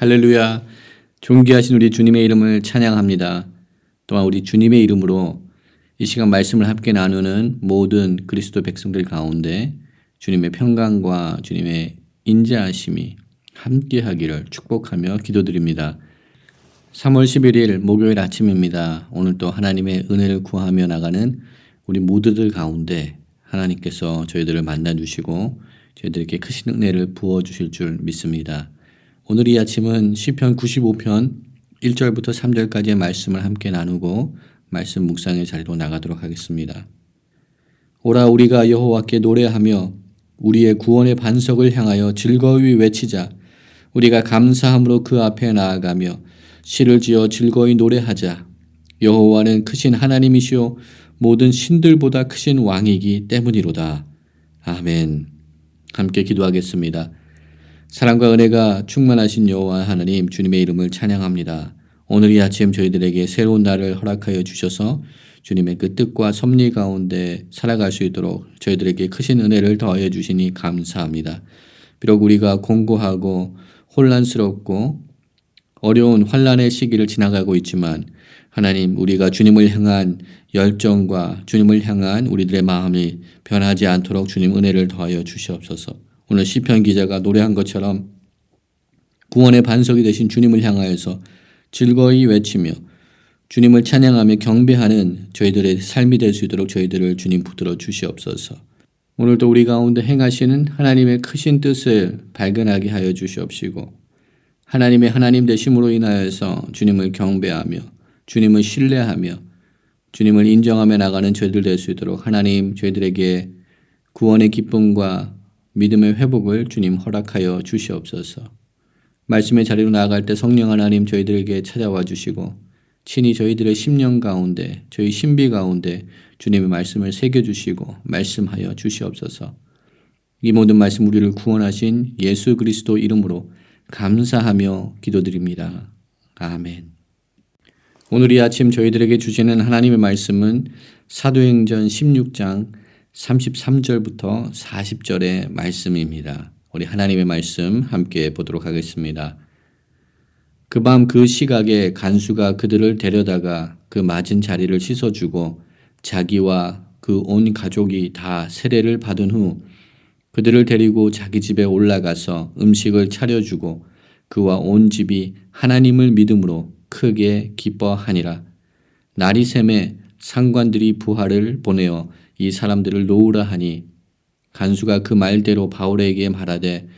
할렐루야. 존귀하신 우리 주님의 이름을 찬양합니다. 또한 우리 주님의 이름으로 이 시간 말씀을 함께 나누는 모든 그리스도 백성들 가운데 주님의 평강과 주님의 인자하심이 함께하기를 축복하며 기도드립니다. 3월 11일 목요일 아침입니다. 오늘 또 하나님의 은혜를 구하며 나가는 우리 모두들 가운데 하나님께서 저희들을 만나주시고 저희들에게 크신 은혜를 부어주실 줄 믿습니다. 오늘 이 아침은 시편 95편 1절부터 3절까지의 말씀을 함께 나누고 말씀 묵상의 자리로 나가도록 하겠습니다. 오라 우리가 여호와께 노래하며 우리의 구원의 반석을 향하여 즐거이 외치자. 우리가 감사함으로 그 앞에 나아가며 시를 지어 즐거이 노래하자. 여호와는 크신 하나님이시오 모든 신들보다 크신 왕이기 때문이로다. 아멘. 함께 기도하겠습니다. 사랑과 은혜가 충만하신 여호와 하나님 주님의 이름을 찬양합니다. 오늘 이 아침 저희들에게 새로운 날을 허락하여 주셔서 주님의 그 뜻과 섭리 가운데 살아갈 수 있도록 저희들에게 크신 은혜를 더하여 주시니 감사합니다. 비록 우리가 공고하고 혼란스럽고 어려운 환난의 시기를 지나가고 있지만 하나님 우리가 주님을 향한 열정과 주님을 향한 우리들의 마음이 변하지 않도록 주님 은혜를 더하여 주시옵소서. 오늘 시편 기자가 노래한 것처럼 구원의 반석이 되신 주님을 향하여서 즐거이 외치며 주님을 찬양하며 경배하는 저희들의 삶이 될 수 있도록 저희들을 주님 붙들어 주시옵소서. 오늘도 우리 가운데 행하시는 하나님의 크신 뜻을 발견하게 하여 주시옵시고 하나님의 하나님 되심으로 인하여서 주님을 경배하며 주님을 신뢰하며 주님을 인정하며 나가는 저희들 될 수 있도록 하나님 저희들에게 구원의 기쁨과 믿음의 회복을 주님 허락하여 주시옵소서. 말씀의 자리로 나아갈 때 성령 하나님 저희들에게 찾아와 주시고 친히 저희들의 심령 가운데 저희 신비 가운데 주님의 말씀을 새겨주시고 말씀하여 주시옵소서. 이 모든 말씀 우리를 구원하신 예수 그리스도 이름으로 감사하며 기도드립니다. 아멘. 오늘 이 아침 저희들에게 주시는 하나님의 말씀은 사도행전 16장 33절부터 40절의 말씀입니다. 우리 하나님의 말씀 함께 보도록 하겠습니다. 그 밤 그 시각에 간수가 그들을 데려다가 그 맞은 자리를 씻어주고 자기와 그 온 가족이 다 세례를 받은 후 그들을 데리고 자기 집에 올라가서 음식을 차려주고 그와 온 집이 하나님을 믿음으로 크게 기뻐하니라. 날이 새매 상관들이 부하를 보내어 이 사람들을 놓으라 하니 간수가 그 말대로 바울에게 말하되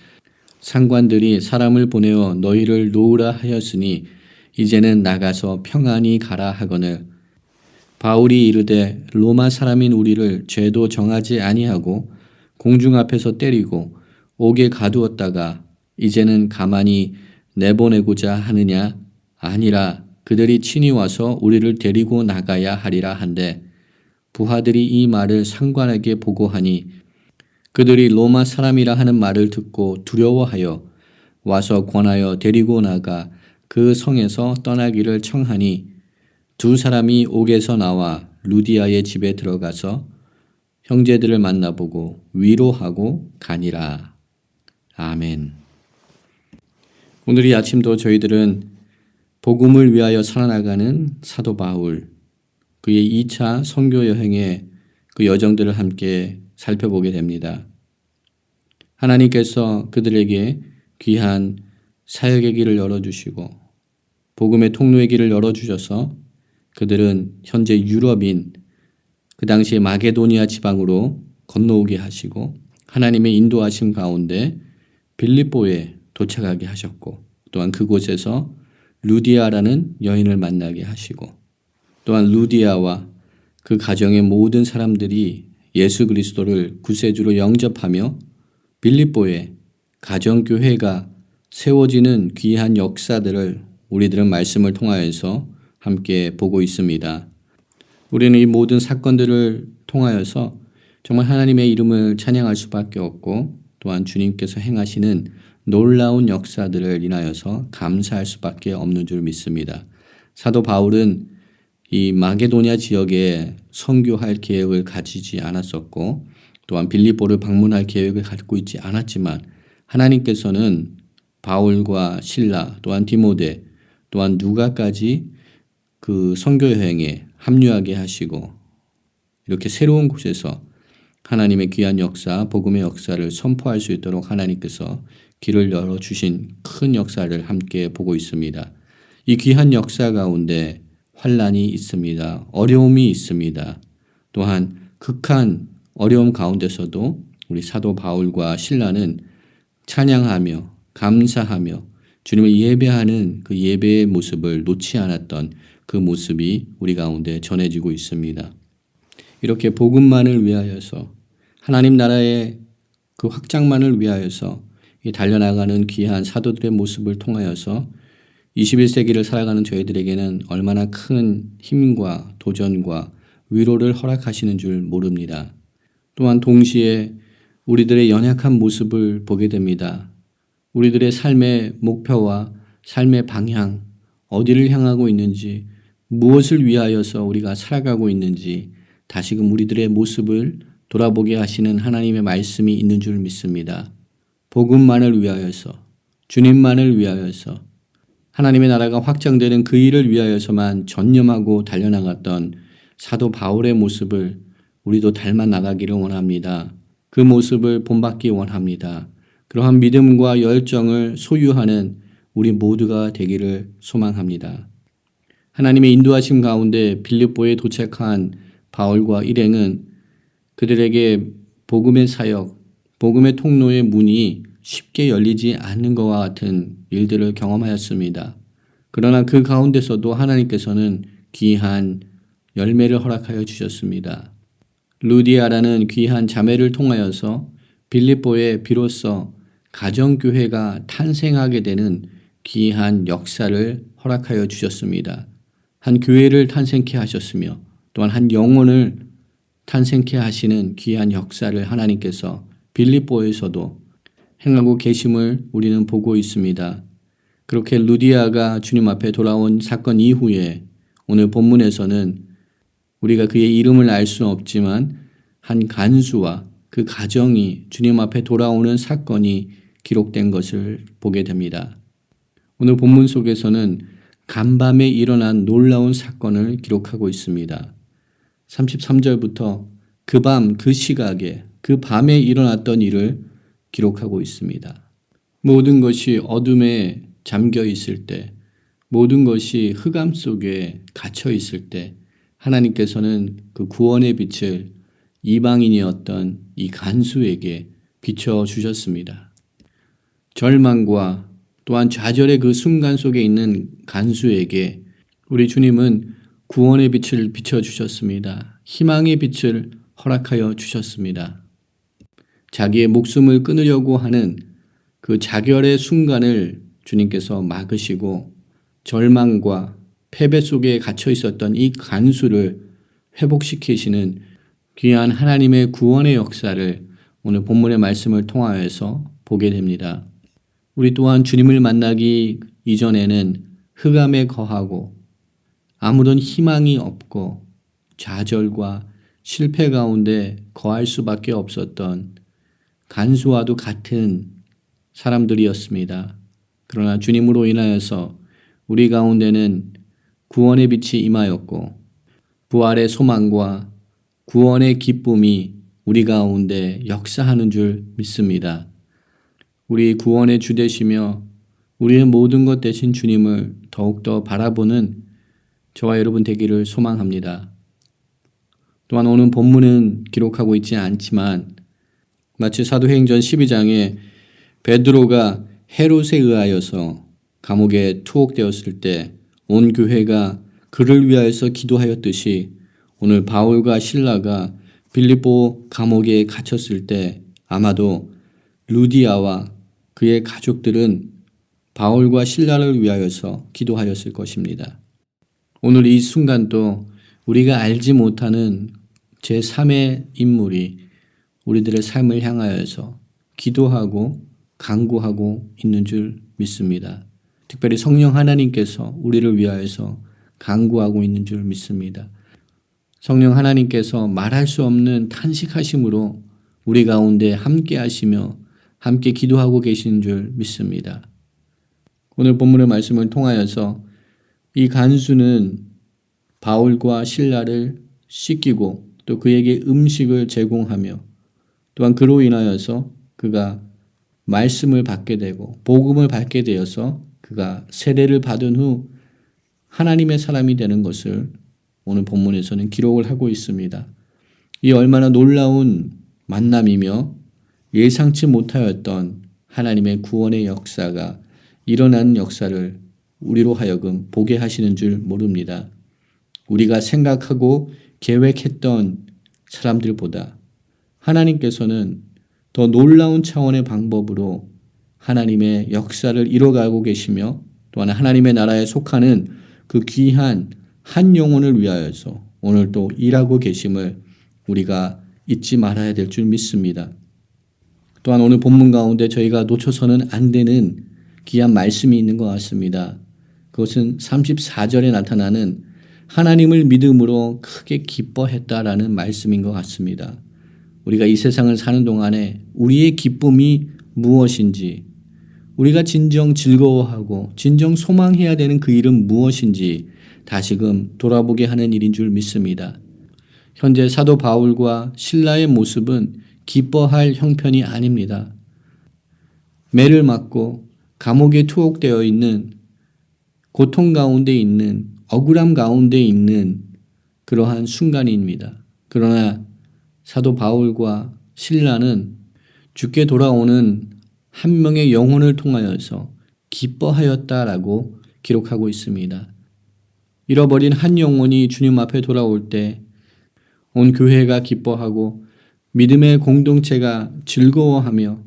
상관들이 사람을 보내어 너희를 놓으라 하였으니 이제는 나가서 평안히 가라 하거늘 바울이 이르되 로마 사람인 우리를 죄도 정하지 아니하고 공중 앞에서 때리고 옥에 가두었다가 이제는 가만히 내보내고자 하느냐 아니라 그들이 친히 와서 우리를 데리고 나가야 하리라 한데 부하들이 이 말을 상관에게 보고하니 그들이 로마 사람이라 하는 말을 듣고 두려워하여 와서 권하여 데리고 나가 그 성에서 떠나기를 청하니 두 사람이 옥에서 나와 루디아의 집에 들어가서 형제들을 만나보고 위로하고 가니라. 아멘. 오늘 이 아침도 저희들은 복음을 위하여 살아나가는 사도 바울 그의 2차 선교 여행의 그 여정들을 함께 살펴보게 됩니다. 하나님께서 그들에게 귀한 사역의 길을 열어주시고 복음의 통로의 길을 열어주셔서 그들은 현재 유럽인 그 당시에 마게도니아 지방으로 건너오게 하시고 하나님의 인도하심 가운데 빌립보에 도착하게 하셨고 또한 그곳에서 루디아라는 여인을 만나게 하시고 또한 루디아와 그 가정의 모든 사람들이 예수 그리스도를 구세주로 영접하며 빌립보에 가정교회가 세워지는 귀한 역사들을 우리들은 말씀을 통하여서 함께 보고 있습니다. 우리는 이 모든 사건들을 통하여서 정말 하나님의 이름을 찬양할 수밖에 없고 또한 주님께서 행하시는 놀라운 역사들을 인하여서 감사할 수밖에 없는 줄 믿습니다. 사도 바울은 이 마게도니아 지역에 선교할 계획을 가지지 않았었고 또한 빌립보를 방문할 계획을 갖고 있지 않았지만 하나님께서는 바울과 실라 또한 디모데 또한 누가까지 그 선교 여행에 합류하게 하시고 이렇게 새로운 곳에서 하나님의 귀한 역사, 복음의 역사를 선포할 수 있도록 하나님께서 길을 열어주신 큰 역사를 함께 보고 있습니다. 이 귀한 역사 가운데 환난이 있습니다. 어려움이 있습니다. 또한 극한 어려움 가운데서도 우리 사도 바울과 실라는 찬양하며 감사하며 주님을 예배하는 그 예배의 모습을 놓지 않았던 그 모습이 우리 가운데 전해지고 있습니다. 이렇게 복음만을 위하여서 하나님 나라의 그 확장만을 위하여서 달려나가는 귀한 사도들의 모습을 통하여서 21세기를 살아가는 저희들에게는 얼마나 큰 힘과 도전과 위로를 허락하시는 줄 모릅니다. 또한 동시에 우리들의 연약한 모습을 보게 됩니다. 우리들의 삶의 목표와 삶의 방향, 어디를 향하고 있는지, 무엇을 위하여서 우리가 살아가고 있는지 다시금 우리들의 모습을 돌아보게 하시는 하나님의 말씀이 있는 줄 믿습니다. 복음만을 위하여서, 주님만을 위하여서, 하나님의 나라가 확장되는 그 일을 위하여서만 전념하고 달려나갔던 사도 바울의 모습을 우리도 닮아 나가기를 원합니다. 그 모습을 본받기 원합니다. 그러한 믿음과 열정을 소유하는 우리 모두가 되기를 소망합니다. 하나님의 인도하심 가운데 빌립보에 도착한 바울과 일행은 그들에게 복음의 사역, 복음의 통로의 문이 쉽게 열리지 않는 것과 같은 일들을 경험하였습니다. 그러나 그 가운데서도 하나님께서는 귀한 열매를 허락하여 주셨습니다. 루디아라는 귀한 자매를 통하여서 빌립보에 비로소 가정교회가 탄생하게 되는 귀한 역사를 허락하여 주셨습니다. 한 교회를 탄생케 하셨으며 또한 한 영혼을 탄생케 하시는 귀한 역사를 하나님께서 빌립보에서도 행하고 계심을 우리는 보고 있습니다. 그렇게 루디아가 주님 앞에 돌아온 사건 이후에 오늘 본문에서는 우리가 그의 이름을 알 수는 없지만 한 간수와 그 가정이 주님 앞에 돌아오는 사건이 기록된 것을 보게 됩니다. 오늘 본문 속에서는 간밤에 일어난 놀라운 사건을 기록하고 있습니다. 33절부터 그 밤, 그 시각에, 그 밤에 일어났던 일을 기록하고 있습니다. 모든 것이 어둠에 잠겨 있을 때, 모든 것이 흑암 속에 갇혀 있을 때 하나님께서는 그 구원의 빛을 이방인이었던 이 간수에게 비춰주셨습니다. 절망과 또한 좌절의 그 순간 속에 있는 간수에게 우리 주님은 구원의 빛을 비춰주셨습니다. 희망의 빛을 허락하여 주셨습니다. 자기의 목숨을 끊으려고 하는 그 자결의 순간을 주님께서 막으시고 절망과 패배 속에 갇혀 있었던 이 간수를 회복시키시는 귀한 하나님의 구원의 역사를 오늘 본문의 말씀을 통하여서 보게 됩니다. 우리 또한 주님을 만나기 이전에는 흑암에 거하고 아무런 희망이 없고 좌절과 실패 가운데 거할 수밖에 없었던 간수와도 같은 사람들이었습니다. 그러나 주님으로 인하여서 우리 가운데는 구원의 빛이 임하였고 부활의 소망과 구원의 기쁨이 우리 가운데 역사하는 줄 믿습니다. 우리 구원의 주 되시며 우리의 모든 것 되신 주님을 더욱더 바라보는 저와 여러분 되기를 소망합니다. 또한 오늘 본문은 기록하고 있지 않지만 마치 사도행전 12장에 베드로가 헤롯에 의하여서 감옥에 투옥되었을 때 온 교회가 그를 위하여서 기도하였듯이 오늘 바울과 실라가 빌립보 감옥에 갇혔을 때 아마도 루디아와 그의 가족들은 바울과 실라를 위하여서 기도하였을 것입니다. 오늘 이 순간도 우리가 알지 못하는 제3의 인물이 우리들의 삶을 향하여서 기도하고 간구하고 있는 줄 믿습니다. 특별히 성령 하나님께서 우리를 위하여서 간구하고 있는 줄 믿습니다. 성령 하나님께서 말할 수 없는 탄식하심으로 우리 가운데 함께 하시며 함께 기도하고 계신 줄 믿습니다. 오늘 본문의 말씀을 통하여서 이 간수는 바울과 실라를 씻기고 또 그에게 음식을 제공하며 또한 그로 인하여서 그가 말씀을 받게 되고 복음을 받게 되어서 그가 세례를 받은 후 하나님의 사람이 되는 것을 오늘 본문에서는 기록을 하고 있습니다. 이 얼마나 놀라운 만남이며 예상치 못하였던 하나님의 구원의 역사가 일어나는 역사를 우리로 하여금 보게 하시는 줄 모릅니다. 우리가 생각하고 계획했던 사람들보다 하나님께서는 더 놀라운 차원의 방법으로 하나님의 역사를 이뤄가고 계시며 또한 하나님의 나라에 속하는 그 귀한 한 영혼을 위하여서 오늘 또 일하고 계심을 우리가 잊지 말아야 될 줄 믿습니다. 또한 오늘 본문 가운데 저희가 놓쳐서는 안 되는 귀한 말씀이 있는 것 같습니다. 그것은 34절에 나타나는 하나님을 믿음으로 크게 기뻐했다라는 말씀인 것 같습니다. 우리가 이 세상을 사는 동안에 우리의 기쁨이 무엇인지, 우리가 진정 즐거워하고 진정 소망해야 되는 그 일은 무엇인지 다시금 돌아보게 하는 일인 줄 믿습니다. 현재 사도 바울과 실라의 모습은 기뻐할 형편이 아닙니다. 매를 맞고 감옥에 투옥되어 있는, 고통 가운데 있는, 억울함 가운데 있는 그러한 순간입니다. 그러나 사도 바울과 실라는 주께 돌아오는 한 명의 영혼을 통하여서 기뻐하였다라고 기록하고 있습니다. 잃어버린 한 영혼이 주님 앞에 돌아올 때 온 교회가 기뻐하고 믿음의 공동체가 즐거워하며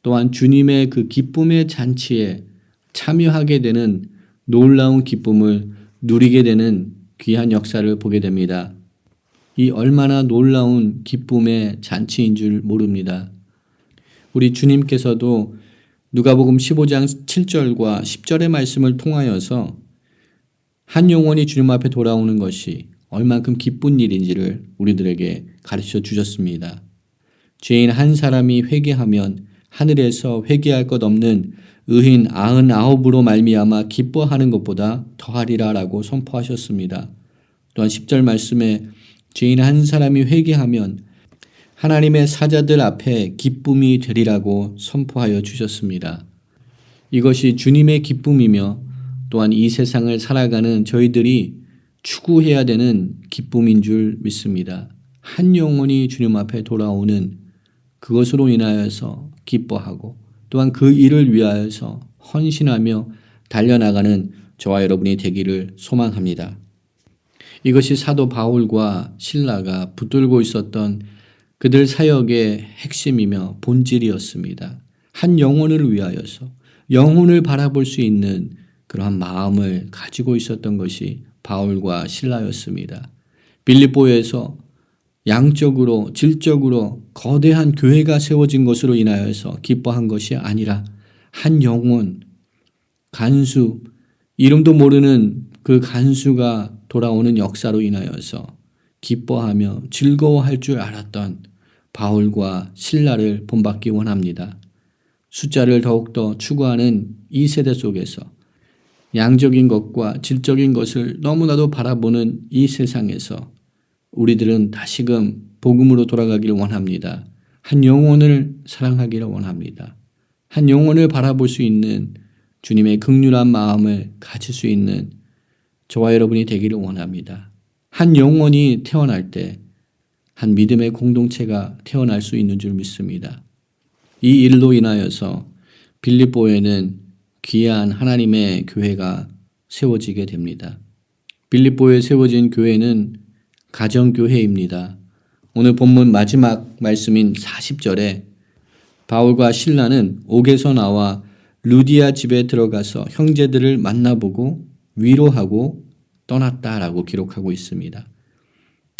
또한 주님의 그 기쁨의 잔치에 참여하게 되는 놀라운 기쁨을 누리게 되는 귀한 역사를 보게 됩니다. 이 얼마나 놀라운 기쁨의 잔치인 줄 모릅니다. 우리 주님께서도 누가복음 15장 7절과 10절의 말씀을 통하여서 한 영혼이 주님 앞에 돌아오는 것이 얼만큼 기쁜 일인지를 우리들에게 가르쳐 주셨습니다. 죄인 한 사람이 회개하면 하늘에서 회개할 것 없는 의인 99으로 말미암아 기뻐하는 것보다 더하리라라고 선포하셨습니다. 또한 10절 말씀에 죄인 한 사람이 회개하면 하나님의 사자들 앞에 기쁨이 되리라고 선포하여 주셨습니다. 이것이 주님의 기쁨이며 또한 이 세상을 살아가는 저희들이 추구해야 되는 기쁨인 줄 믿습니다. 한 영혼이 주님 앞에 돌아오는 그것으로 인하여서 기뻐하고 또한 그 일을 위하여서 헌신하며 달려나가는 저와 여러분이 되기를 소망합니다. 이것이 사도 바울과 실라가 붙들고 있었던 그들 사역의 핵심이며 본질이었습니다. 한 영혼을 위하여서 영혼을 바라볼 수 있는 그러한 마음을 가지고 있었던 것이 바울과 실라였습니다. 빌립보에서 양적으로 질적으로 거대한 교회가 세워진 것으로 인하여서 기뻐한 것이 아니라 한 영혼, 간수, 이름도 모르는 그 간수가 돌아오는 역사로 인하여서 기뻐하며 즐거워할 줄 알았던 바울과 실라를 본받기 원합니다. 숫자를 더욱더 추구하는 이 세대 속에서 양적인 것과 질적인 것을 너무나도 바라보는 이 세상에서 우리들은 다시금 복음으로 돌아가기를 원합니다. 한 영혼을 사랑하기를 원합니다. 한 영혼을 바라볼 수 있는 주님의 긍휼한 마음을 가질 수 있는 저와 여러분이 되기를 원합니다. 한 영혼이 태어날 때 한 믿음의 공동체가 태어날 수 있는 줄 믿습니다. 이 일로 인하여서 빌립보에는 귀한 하나님의 교회가 세워지게 됩니다. 빌립보에 세워진 교회는 가정교회입니다. 오늘 본문 마지막 말씀인 40절에 바울과 실라는 옥에서 나와 루디아 집에 들어가서 형제들을 만나보고 위로하고 떠났다라고 기록하고 있습니다.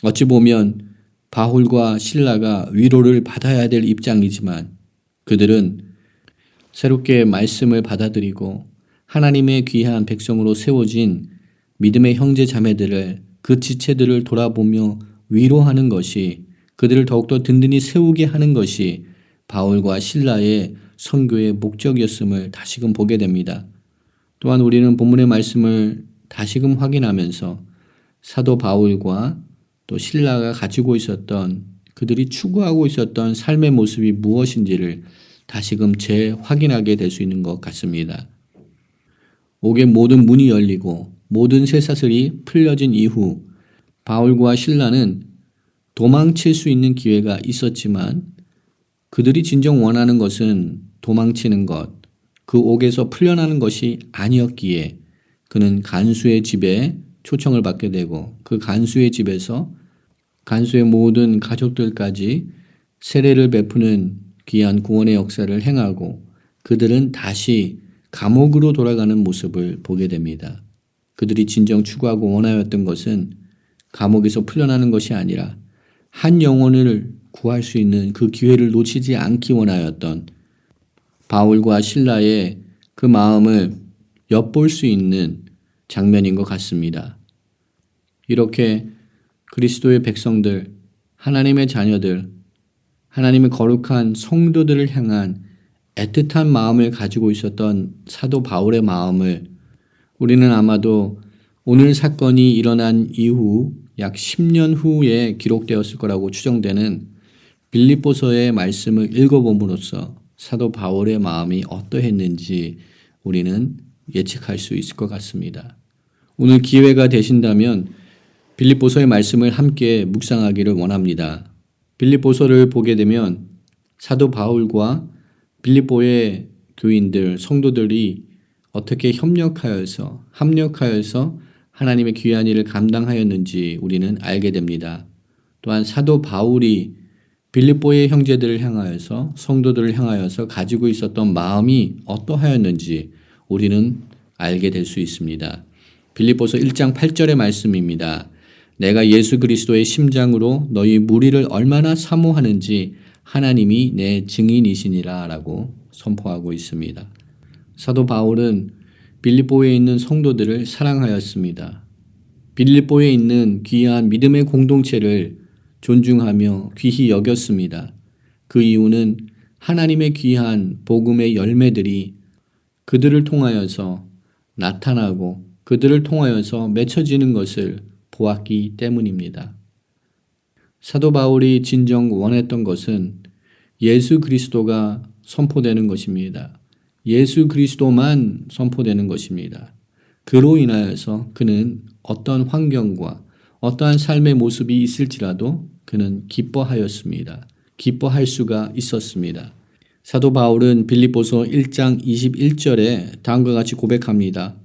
어찌 보면 바울과 실라가 위로를 받아야 될 입장이지만 그들은 새롭게 말씀을 받아들이고 하나님의 귀한 백성으로 세워진 믿음의 형제 자매들을 그 지체들을 돌아보며 위로하는 것이 그들을 더욱더 든든히 세우게 하는 것이 바울과 실라의 선교의 목적이었음을 다시금 보게 됩니다. 또한 우리는 본문의 말씀을 다시금 확인하면서 사도 바울과 또 실라가 가지고 있었던, 그들이 추구하고 있었던 삶의 모습이 무엇인지를 다시금 재확인하게 될 수 있는 것 같습니다. 옥의 모든 문이 열리고 모든 쇠사슬이 풀려진 이후 바울과 실라는 도망칠 수 있는 기회가 있었지만 그들이 진정 원하는 것은 도망치는 것, 그 옥에서 풀려나는 것이 아니었기에 그는 간수의 집에 초청을 받게 되고 그 간수의 집에서 간수의 모든 가족들까지 세례를 베푸는 귀한 구원의 역사를 행하고 그들은 다시 감옥으로 돌아가는 모습을 보게 됩니다. 그들이 진정 추구하고 원하였던 것은 감옥에서 풀려나는 것이 아니라 한 영혼을 구할 수 있는 그 기회를 놓치지 않기 원하였던 바울과 실라의 그 마음을 엿볼 수 있는 장면인 것 같습니다. 이렇게 그리스도의 백성들, 하나님의 자녀들, 하나님의 거룩한 성도들을 향한 애틋한 마음을 가지고 있었던 사도 바울의 마음을 우리는 아마도 오늘 사건이 일어난 이후 약 10년 후에 기록되었을 거라고 추정되는 빌립보서의 말씀을 읽어봄으로써 사도 바울의 마음이 어떠했는지 우리는 예측할 수 있을 것 같습니다. 오늘 기회가 되신다면 빌립보서의 말씀을 함께 묵상하기를 원합니다. 빌립보서를 보게 되면 사도 바울과 빌립보의 교인들, 성도들이 어떻게 협력하여서 합력하여서 하나님의 귀한 일을 감당하였는지 우리는 알게 됩니다. 또한 사도 바울이 빌립보의 형제들을 향하여서 성도들을 향하여서 가지고 있었던 마음이 어떠하였는지 우리는 알게 될 수 있습니다. 빌립보서 1장 8절의 말씀입니다. 내가 예수 그리스도의 심장으로 너희 무리를 얼마나 사모하는지 하나님이 내 증인이시니라 라고 선포하고 있습니다. 사도 바울은 빌립보에 있는 성도들을 사랑하였습니다. 빌립보에 있는 귀한 믿음의 공동체를 존중하며 귀히 여겼습니다. 그 이유는 하나님의 귀한 복음의 열매들이 그들을 통하여서 나타나고 그들을 통하여서 맺혀지는 것을 보았기 때문입니다. 사도 바울이 진정 원했던 것은 예수 그리스도가 선포되는 것입니다. 예수 그리스도만 선포되는 것입니다. 그로 인하여서 그는 어떤 환경과 어떠한 삶의 모습이 있을지라도 그는 기뻐하였습니다. 기뻐할 수가 있었습니다. 사도 바울은 빌립보서 1장 21절에 다음과 같이 고백합니다.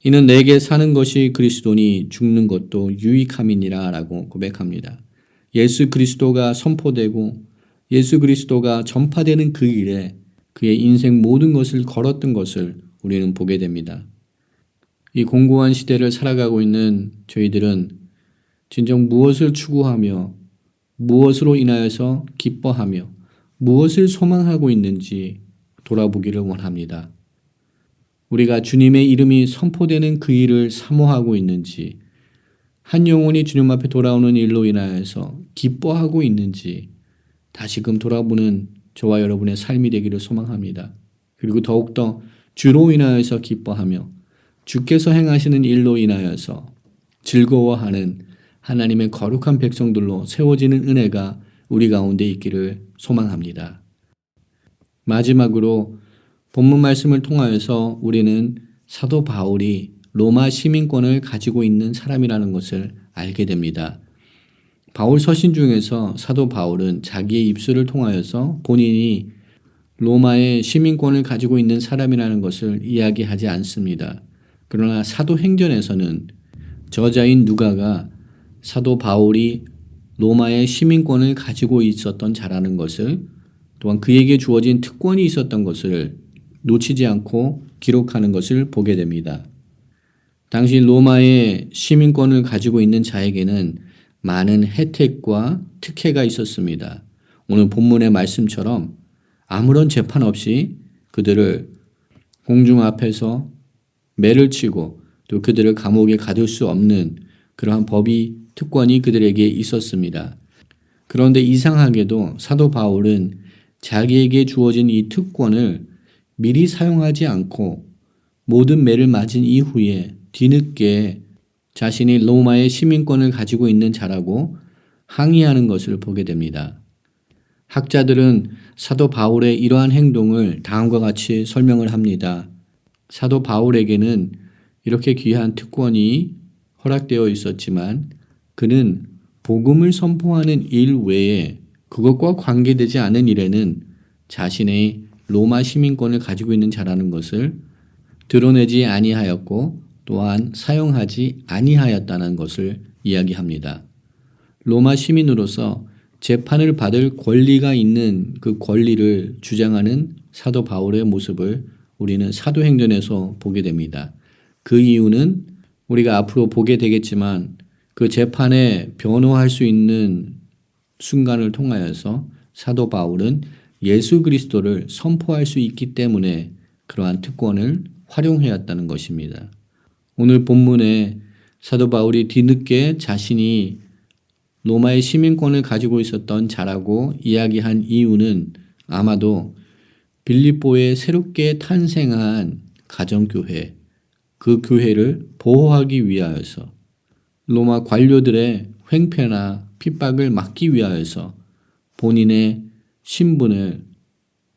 이는 내게 사는 것이 그리스도니 죽는 것도 유익함이니라 라고 고백합니다. 예수 그리스도가 선포되고 예수 그리스도가 전파되는 그 일에 그의 인생 모든 것을 걸었던 것을 우리는 보게 됩니다. 이 공고한 시대를 살아가고 있는 저희들은 진정 무엇을 추구하며 무엇으로 인하여서 기뻐하며 무엇을 소망하고 있는지 돌아보기를 원합니다. 우리가 주님의 이름이 선포되는 그 일을 사모하고 있는지, 한 영혼이 주님 앞에 돌아오는 일로 인하여서 기뻐하고 있는지 다시금 돌아보는 저와 여러분의 삶이 되기를 소망합니다. 그리고 더욱더 주로 인하여서 기뻐하며 주께서 행하시는 일로 인하여서 즐거워하는 하나님의 거룩한 백성들로 세워지는 은혜가 우리 가운데 있기를 소망합니다. 마지막으로 본문 말씀을 통하여서 우리는 사도 바울이 로마 시민권을 가지고 있는 사람이라는 것을 알게 됩니다. 바울 서신 중에서 사도 바울은 자기의 입술을 통하여서 본인이 로마의 시민권을 가지고 있는 사람이라는 것을 이야기하지 않습니다. 그러나 사도행전에서는 저자인 누가가 사도 바울이 로마의 시민권을 가지고 있었던 자라는 것을, 또한 그에게 주어진 특권이 있었던 것을 놓치지 않고 기록하는 것을 보게 됩니다. 당시 로마의 시민권을 가지고 있는 자에게는 많은 혜택과 특혜가 있었습니다. 오늘 본문의 말씀처럼 아무런 재판 없이 그들을 공중 앞에서 매를 치고 또 그들을 감옥에 가둘 수 없는 그러한 법이 특권이 그들에게 있었습니다. 그런데 이상하게도 사도 바울은 자기에게 주어진 이 특권을 미리 사용하지 않고 모든 매를 맞은 이후에 뒤늦게 자신이 로마의 시민권을 가지고 있는 자라고 항의하는 것을 보게 됩니다. 학자들은 사도 바울의 이러한 행동을 다음과 같이 설명을 합니다. 사도 바울에게는 이렇게 귀한 특권이 허락되어 있었지만 그는 복음을 선포하는 일 외에 그것과 관계되지 않은 일에는 자신의 로마 시민권을 가지고 있는 자라는 것을 드러내지 아니하였고 또한 사용하지 아니하였다는 것을 이야기합니다. 로마 시민으로서 재판을 받을 권리가 있는 그 권리를 주장하는 사도 바울의 모습을 우리는 사도행전에서 보게 됩니다. 그 이유는 우리가 앞으로 보게 되겠지만 그 재판에 변호할 수 있는 순간을 통하여서 사도 바울은 예수 그리스도를 선포할 수 있기 때문에 그러한 특권을 활용해왔다는 것입니다. 오늘 본문에 사도 바울이 뒤늦게 자신이 로마의 시민권을 가지고 있었던 자라고 이야기한 이유는 아마도 빌립보에 새롭게 탄생한 가정교회, 그 교회를 보호하기 위하여서 로마 관료들의 횡패나 핍박을 막기 위하여서 본인의 신분을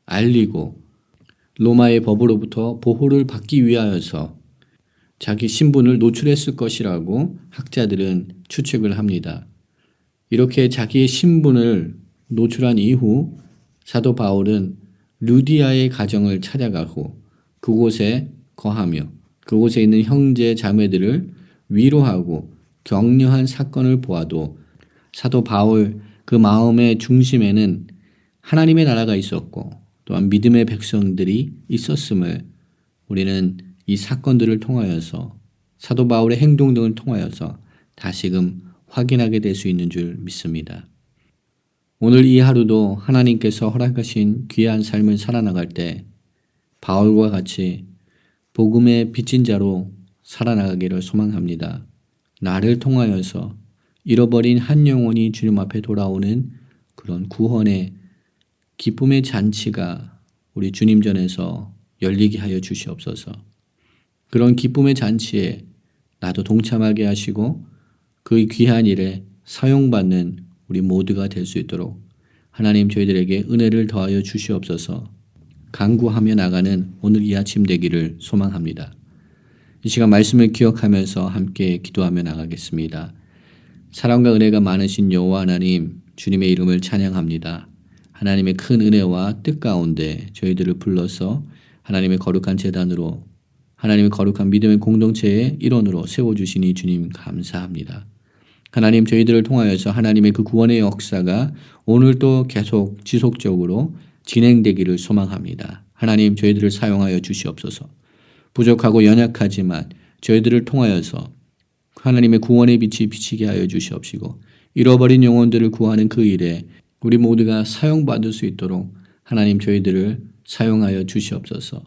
알리고 로마의 법으로부터 보호를 받기 위하여서 자기 신분을 노출했을 것이라고 학자들은 추측을 합니다. 이렇게 자기의 신분을 노출한 이후 사도 바울은 루디아의 가정을 찾아가고 그곳에 거하며 그곳에 있는 형제 자매들을 위로하고 격려한 사건을 보아도 사도 바울 그 마음의 중심에는 하나님의 나라가 있었고 또한 믿음의 백성들이 있었음을 우리는 이 사건들을 통하여서 사도 바울의 행동 등을 통하여서 다시금 확인하게 될 수 있는 줄 믿습니다. 오늘 이 하루도 하나님께서 허락하신 귀한 삶을 살아나갈 때 바울과 같이 복음의 빚진 자로 살아나가기를 소망합니다. 나를 통하여서 잃어버린 한 영혼이 주님 앞에 돌아오는 그런 구원의 기쁨의 잔치가 우리 주님 전에서 열리게 하여 주시옵소서. 그런 기쁨의 잔치에 나도 동참하게 하시고 그 귀한 일에 사용받는 우리 모두가 될 수 있도록 하나님 저희들에게 은혜를 더하여 주시옵소서. 간구하며 나가는 오늘 이 아침 되기를 소망합니다. 이 시간 말씀을 기억하면서 함께 기도하며 나가겠습니다. 사랑과 은혜가 많으신 여호와 하나님, 주님의 이름을 찬양합니다. 하나님의 큰 은혜와 뜻 가운데 저희들을 불러서 하나님의 거룩한 제단으로 하나님의 거룩한 믿음의 공동체의 일원으로 세워주시니 주님 감사합니다. 하나님 저희들을 통하여서 하나님의 그 구원의 역사가 오늘도 계속 지속적으로 진행되기를 소망합니다. 하나님 저희들을 사용하여 주시옵소서. 부족하고 연약하지만 저희들을 통하여서 하나님의 구원의 빛이 비치게 하여 주시옵시고 잃어버린 영혼들을 구하는 그 일에 우리 모두가 사용받을 수 있도록 하나님 저희들을 사용하여 주시옵소서.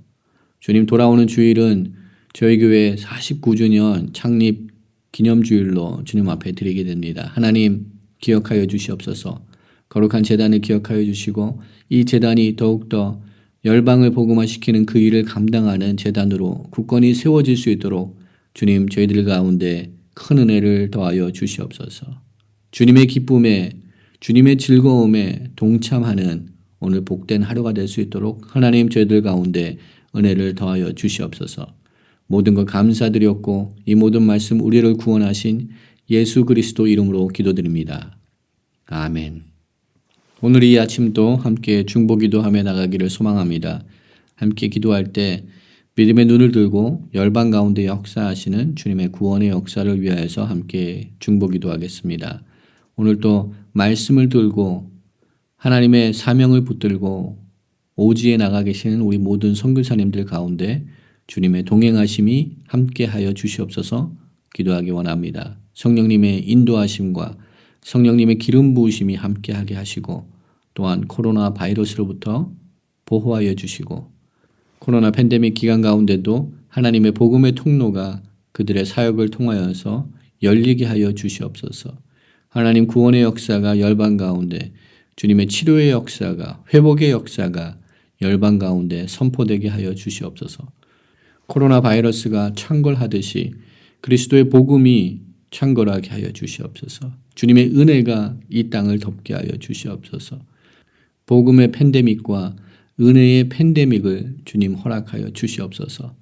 주님 돌아오는 주일은 저희 교회 49주년 창립 기념주일로 주님 앞에 드리게 됩니다. 하나님 기억하여 주시옵소서. 거룩한 제단을 기억하여 주시고 이 제단이 더욱더 열방을 복음화시키는 그 일을 감당하는 제단으로 굳건히 세워질 수 있도록 주님 저희들 가운데 큰 은혜를 더하여 주시옵소서. 주님의 기쁨에 주님의 즐거움에 동참하는 오늘 복된 하루가 될 수 있도록 하나님 저희들 가운데 은혜를 더하여 주시옵소서. 모든 것 감사드렸고 이 모든 말씀 우리를 구원하신 예수 그리스도 이름으로 기도드립니다. 아멘. 오늘 이 아침도 함께 중보기도하며 나가기를 소망합니다. 함께 기도할 때 믿음의 눈을 들고 열방 가운데 역사하시는 주님의 구원의 역사를 위하여서 함께 중보기도하겠습니다. 오늘도 말씀을 들고 하나님의 사명을 붙들고 오지에 나가 계시는 우리 모든 선교사님들 가운데 주님의 동행하심이 함께하여 주시옵소서 기도하기 원합니다. 성령님의 인도하심과 성령님의 기름 부으심이 함께하게 하시고 또한 코로나 바이러스로부터 보호하여 주시고 코로나 팬데믹 기간 가운데도 하나님의 복음의 통로가 그들의 사역을 통하여서 열리게 하여 주시옵소서. 하나님 구원의 역사가 열방 가운데 주님의 치료의 역사가 회복의 역사가 열방 가운데 선포되게 하여 주시옵소서. 코로나 바이러스가 창궐하듯이 그리스도의 복음이 창궐하게 하여 주시옵소서. 주님의 은혜가 이 땅을 덮게 하여 주시옵소서. 복음의 팬데믹과 은혜의 팬데믹을 주님 허락하여 주시옵소서.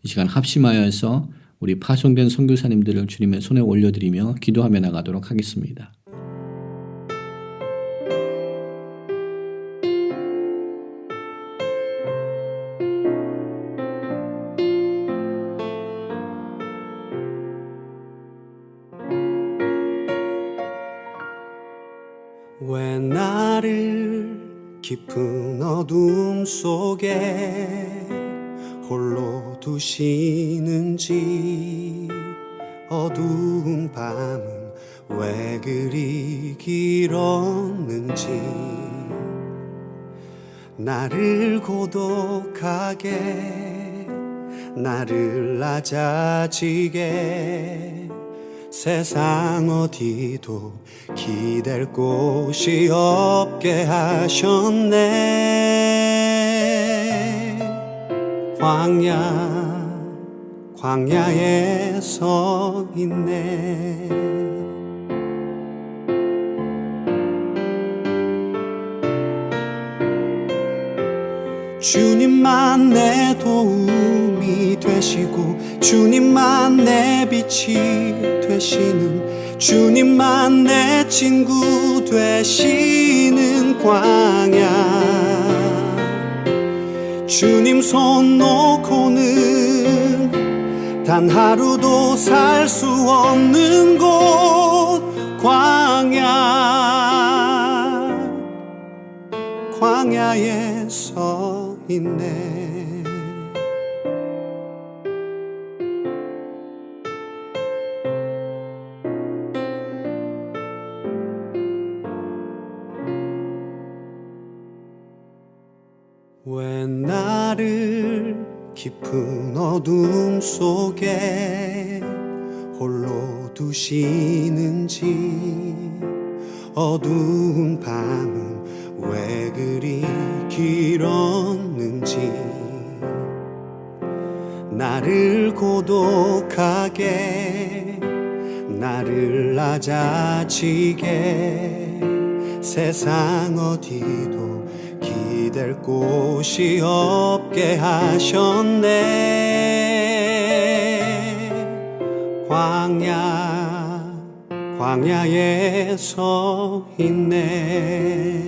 이 시간 합심하여서 우리 파송된 선교사님들을 주님의 손에 올려드리며 기도하며 나가도록 하겠습니다. 왜 나를 깊은 어둠 속에 홀로 두시는지, 어두운 밤은 왜 그리 길었는지, 나를 고독하게, 나를 낮아지게, 세상 어디도 기댈 곳이 없게 하셨네. 광야에 서 있네. 주님만 내 도움이 되시고, 주님만 내 빛이 되시는, 주님만 내 친구 되시는 광야. 주님 손 놓고는 단 하루도 살 수 없는 곳, 광야에 서 있네. 왜 나를 깊은 어둠 속에 홀로 두시는지, 어두운 밤은 왜 그리 길었는지, 나를 고독하게, 나를 낮아지게, 세상 어디도 기댈 곳이 없게 하셨네. 광야에 서 있네.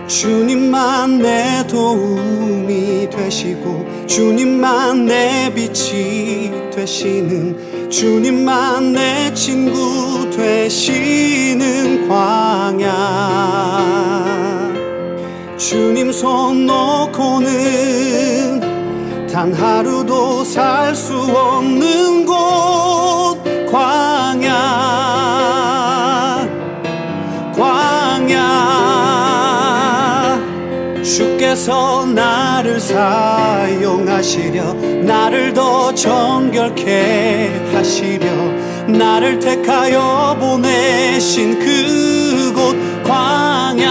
주님만 내 도움이 되시고, 주님만 내 빛이 되시는, 주님만 내 친구 되시는 광야. 주님 손 놓고는 단 하루도 살 수 없는 곳, 광야. 주께서 나를 사용하시려, 나를 더 정결케 하시려, 나를 택하여 보내신 그곳, 광야.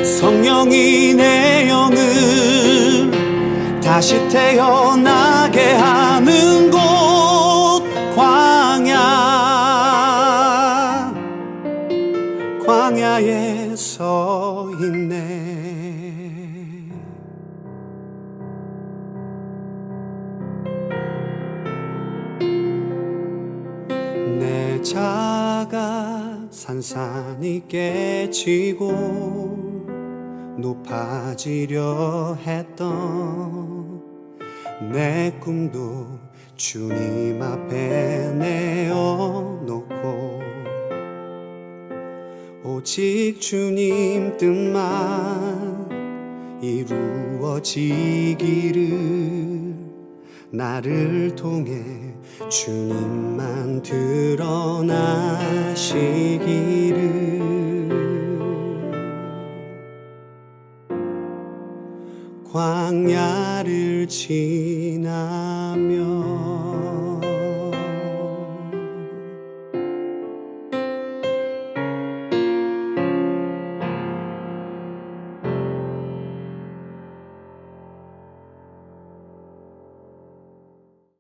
성령이 내 영을 다시 태어나게 하는 곳, 광야에 서 있네. 내 자가 산산이 깨지고 높아지려 했던 내 꿈도 주님 앞에 내어놓고, 오직 주님 뜻만 이루어지기를, 나를 통해 주님만 드러나시기를. 광야를 지나며